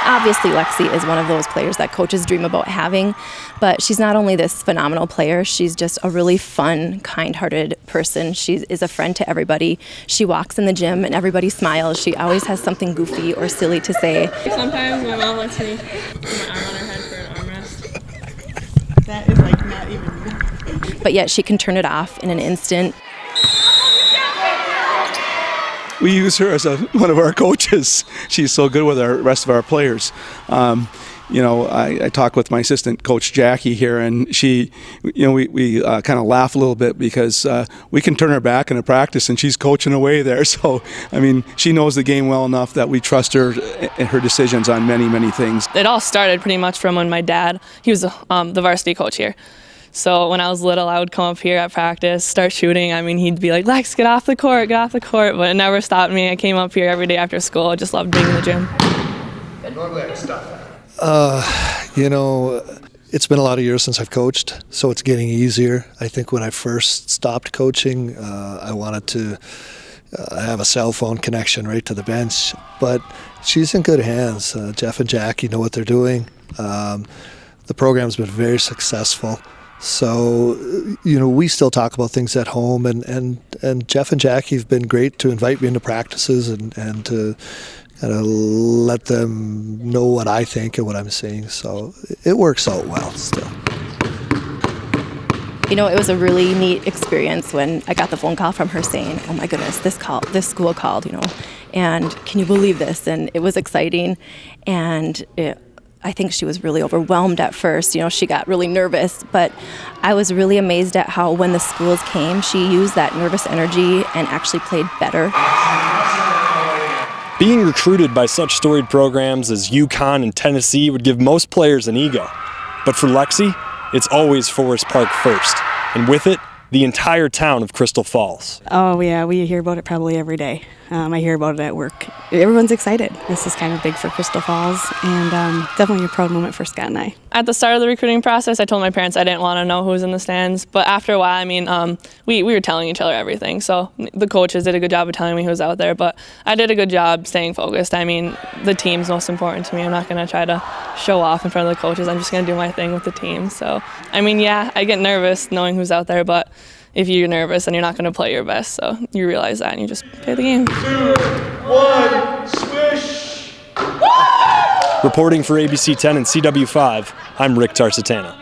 Obviously, Lexi is one of those players that coaches dream about having, but she's not only this phenomenal player, she's just a really fun, kind-hearted person. She is a friend to everybody. She walks in the gym and everybody smiles. She always has something goofy or silly to say. Sometimes my mom lets me put my arm on her head for an armrest. That is like not even... But yet she can turn it off in an instant. We use her as one of our coaches. She's so good with the rest of our players. I talk with my assistant coach Jackie here, and we kind of laugh a little bit because we can turn her back in a practice, and she's coaching away there. So, she knows the game well enough that we trust her and her decisions on many, many things. It all started pretty much from when my dad, he was the varsity coach here. So when I was little, I would come up here at practice, start shooting. He'd be like, "Lex, get off the court, get off the court." But it never stopped me. I came up here every day after school. I just loved being in the gym. It's been a lot of years since I've coached, so it's getting easier. I think when I first stopped coaching, I wanted to have a cell phone connection right to the bench. But she's in good hands. Jeff and Jackie know what they're doing. The program's been very successful. So, we still talk about things at home, and Jeff and Jackie have been great to invite me into practices and to kind of let them know what I think and what I'm seeing. So it works out well still. It was a really neat experience when I got the phone call from her saying, "Oh my goodness, this school called, and can you believe this?" And it was exciting, and I think she was really overwhelmed at first. She got really nervous, but I was really amazed at how when the schools came, she used that nervous energy and actually played better. Being recruited by such storied programs as UConn and Tennessee would give most players an ego. But for Lexi, it's always Forest Park first, and with it, the entire town of Crystal Falls. Oh yeah, we hear about it probably every day. I hear about it at work. Everyone's excited. This is kind of big for Crystal Falls, and definitely a proud moment for Scott and I. At the start of the recruiting process, I told my parents I didn't want to know who was in the stands. But after a while, we were telling each other everything. So the coaches did a good job of telling me who was out there, but I did a good job staying focused. The team's most important to me. I'm not going to try to show off in front of the coaches. I'm just going to do my thing with the team. So, yeah, I get nervous knowing who's out there, but if you're nervous, then you're not going to play your best. So you realize that and you just play the game. 2, 1, swish! Reporting for ABC 10 and CW5, I'm Rick Tarsitana.